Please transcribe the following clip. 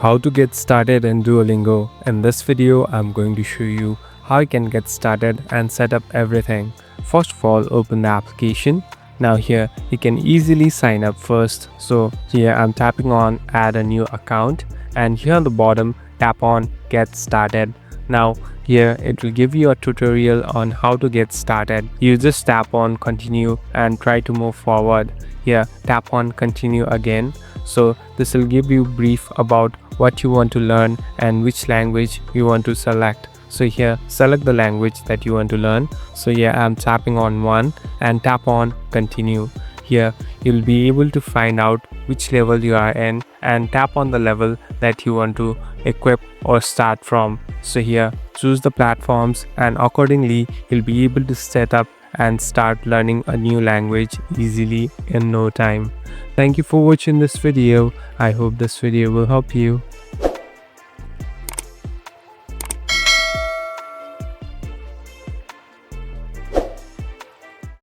How to get started in Duolingo. In this video, I'm going to show you how you can get started and set up everything. First of all, open the application. Now here, you can easily sign up first. So here I'm tapping on add a new account, and here on the bottom, tap on get started. Now here it will give you a tutorial on how to get started. You just tap on continue and try to move forward. Here tap on continue again. So this will give you brief about what you want to learn and which language you want to select. So here select the language that you want to learn. So here I'm tapping on one and tap on continue. Here you'll be able to find out which level you are in and tap on the level that you want to equip or start from. So here choose the platforms, and accordingly you'll be able to set up and start learning a new language easily in no time. Thank you for watching this video. I hope this video will help you.